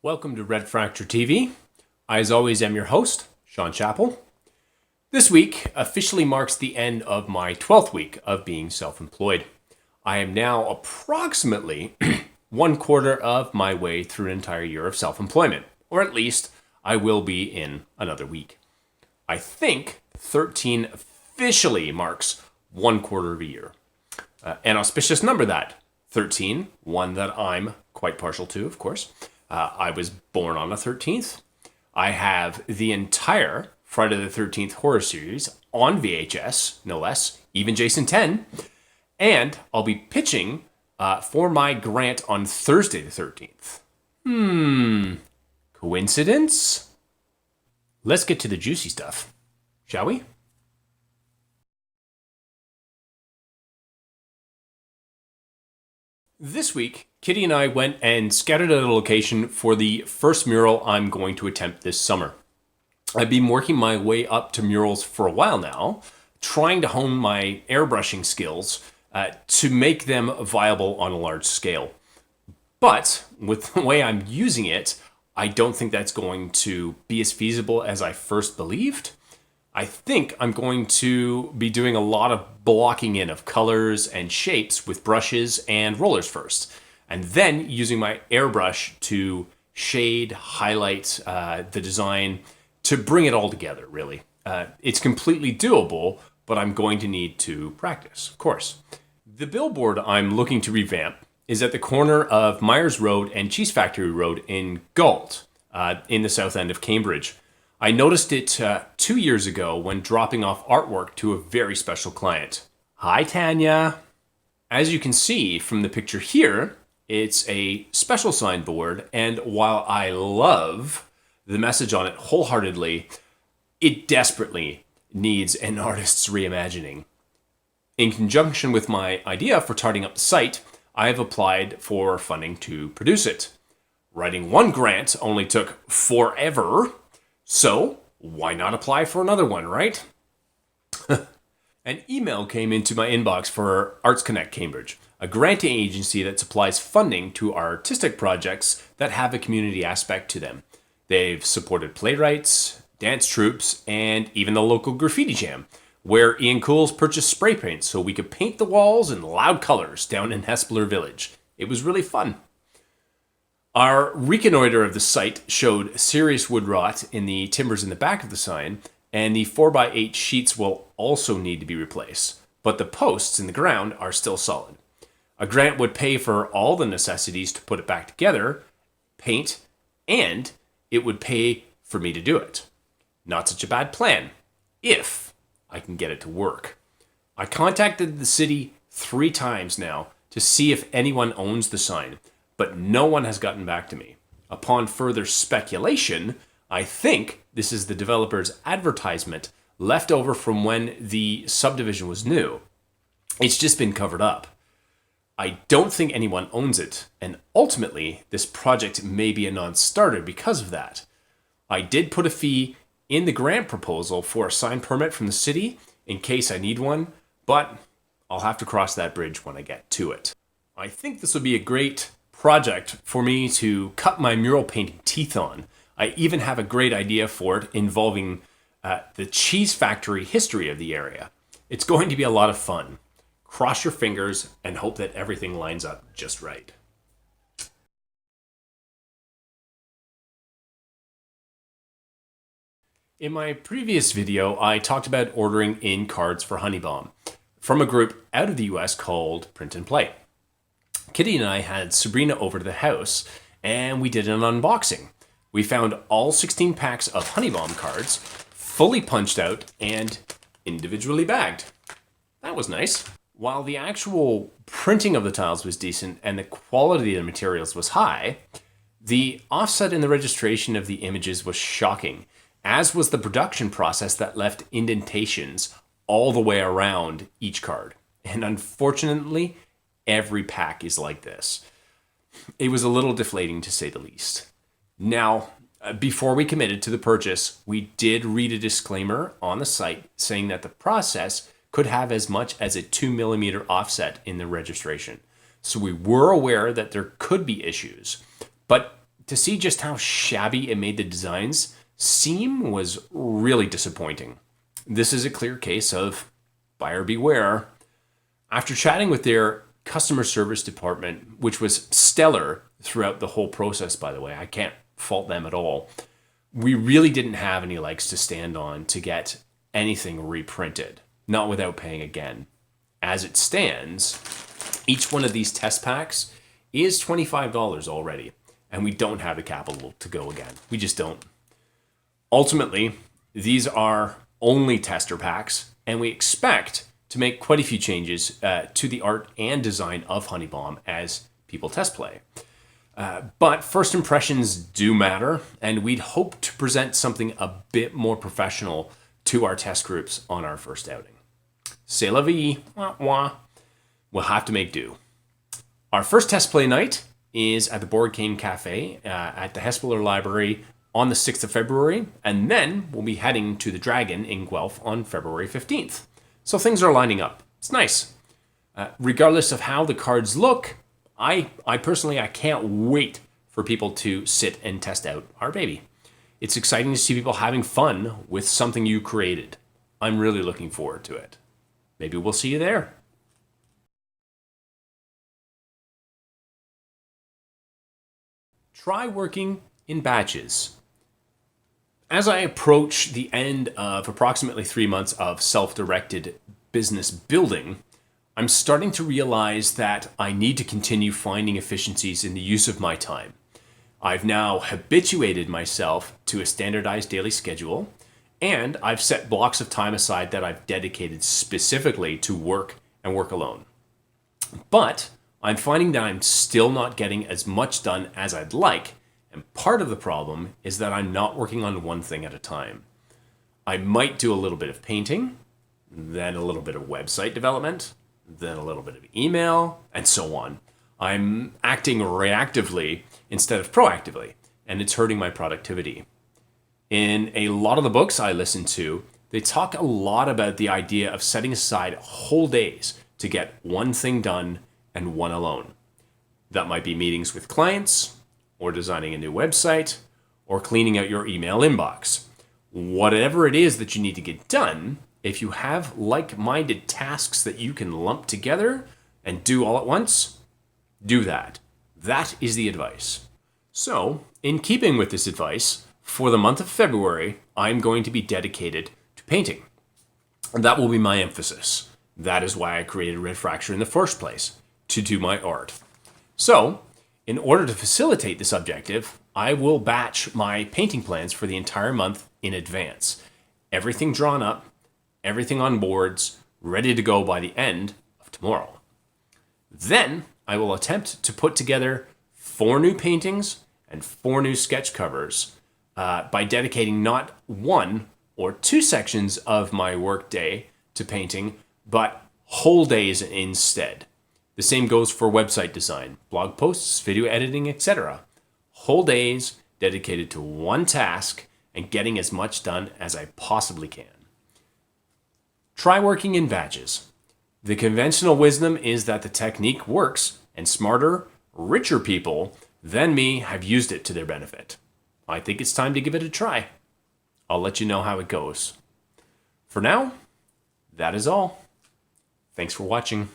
Welcome to Red Fracture TV. I, as always, am your host, Sean Chappell. This week officially marks the end of my 12th week of being self-employed. I am now approximately one quarter of my way through an entire year of self-employment, or at least I will be in another week. I think 13 officially marks one quarter of a year. An auspicious number, that 13, one that I'm quite partial to, of course. I was born on the 13th. I have the entire Friday the 13th horror series on VHS, no less, even Jason 10. And I'll be pitching for my grant on Thursday the 13th. Coincidence? Let's get to the juicy stuff, shall we? This week, Kitty and I went and scouted out a location for the first mural I'm going to attempt this summer. I've been working my way up to murals for a while now, trying to hone my airbrushing skills to make them viable on a large scale. But with the way I'm using it, I don't think that's going to be as feasible as I first believed. I think I'm going to be doing a lot of blocking in of colors and shapes with brushes and rollers first, and then using my airbrush to shade, highlight the design to bring it all together, really. It's completely doable, but I'm going to need to practice, of course. The billboard I'm looking to revamp is at the corner of Myers Road and Cheese Factory Road in Galt, in the south end of Cambridge. I noticed it 2 years ago when dropping off artwork to a very special client. Hi, Tanya. As you can see from the picture here, it's a special signboard, and while I love the message on it wholeheartedly, it desperately needs an artist's reimagining. In conjunction with my idea for tarting up the site, I have applied for funding to produce it. Writing one grant only took forever, so why not apply for another one, right? An email came into my inbox for Arts Connect Cambridge, a granting agency that supplies funding to artistic projects that have a community aspect to them. They've supported playwrights, dance troupes, and even the local graffiti jam, where Ian Cools purchased spray paint so we could paint the walls in loud colors down in Hespeler Village. It was really fun. Our reconnoiter of the site showed serious wood rot in the timbers in the back of the sign, and the 4x8 sheets will also need to be replaced, but the posts in the ground are still solid. A grant would pay for all the necessities to put it back together, paint, and it would pay for me to do it. Not such a bad plan, if I can get it to work. I contacted the city 3 times now to see if anyone owns the sign, but no one has gotten back to me. Upon further speculation, I think this is the developer's advertisement left over from when the subdivision was new. It's just been covered up. I don't think anyone owns it, and ultimately, this project may be a non-starter because of that. I did put a fee in the grant proposal for a sign permit from the city in case I need one, but I'll have to cross that bridge when I get to it. I think this would be a great project for me to cut my mural painting teeth on. I even have a great idea for it involving the cheese factory history of the area. It's going to be a lot of fun. Cross your fingers and hope that everything lines up just right. In my previous video, I talked about ordering in cards for Honeybomb from a group out of the US called Print and Play. Kitty and I had Sabrina over to the house, and we did an unboxing. We found all 16 packs of Honeybomb cards, fully punched out and individually bagged. That was nice. While the actual printing of the tiles was decent and the quality of the materials was high, the offset in the registration of the images was shocking, as was the production process that left indentations all the way around each card. And unfortunately, every pack is like this. It was a little deflating to say the least. Now, before we committed to the purchase, we did read a disclaimer on the site saying that the process could have as much as a 2mm offset in the registration. So we were aware that there could be issues, but to see just how shabby it made the designs seem was really disappointing. This is a clear case of buyer beware. After chatting with their customer service department, which was stellar throughout the whole process, by the way, I can't fault them at all, we really didn't have any legs to stand on to get anything reprinted, not without paying again. As it stands, each one of these test packs is $25 already, and we don't have the capital to go again. We just don't. Ultimately, these are only tester packs, and we expect to make quite a few changes to the art and design of Honey Bomb as people test play. But first impressions do matter, and we'd hope to present something a bit more professional to our test groups on our first outing. C'est la vie. Wah, wah. We'll have to make do. Our first test play night is at the Board Game Cafe at the Hespeler Library on the 6th of February, and then we'll be heading to the Dragon in Guelph on February 15th. So things are lining up. It's nice. Regardless of how the cards look, I personally can't wait for people to sit and test out our baby. It's exciting to see people having fun with something you created. I'm really looking forward to it. Maybe we'll see you there. Try working in batches. As I approach the end of approximately 3 months of self-directed business building, I'm starting to realize that I need to continue finding efficiencies in the use of my time. I've now habituated myself to a standardized daily schedule, and I've set blocks of time aside that I've dedicated specifically to work and work alone. But I'm finding that I'm still not getting as much done as I'd like, and part of the problem is that I'm not working on one thing at a time. I might do a little bit of painting, then a little bit of website development, then a little bit of email, and so on. I'm acting reactively instead of proactively, and it's hurting my productivity. In a lot of the books I listen to, they talk a lot about the idea of setting aside whole days to get one thing done and one alone. That might be meetings with clients, or designing a new website, or cleaning out your email inbox. Whatever it is that you need to get done, if you have like-minded tasks that you can lump together and do all at once, do that. That is the advice. So, in keeping with this advice, for the month of February, I'm going to be dedicated to painting. And that will be my emphasis. That is why I created Red Fracture in the first place, to do my art. So, in order to facilitate this objective, I will batch my painting plans for the entire month in advance. Everything drawn up, everything on boards, ready to go by the end of tomorrow. Then I will attempt to put together 4 new paintings and 4 new sketch covers by dedicating not 1 or 2 sections of my workday to painting, but whole days instead. The same goes for website design, blog posts, video editing, etc. Whole days dedicated to one task and getting as much done as I possibly can. Try working in batches. The conventional wisdom is that the technique works, and smarter, richer people than me have used it to their benefit. I think it's time to give it a try. I'll let you know how it goes. For now, that is all. Thanks for watching.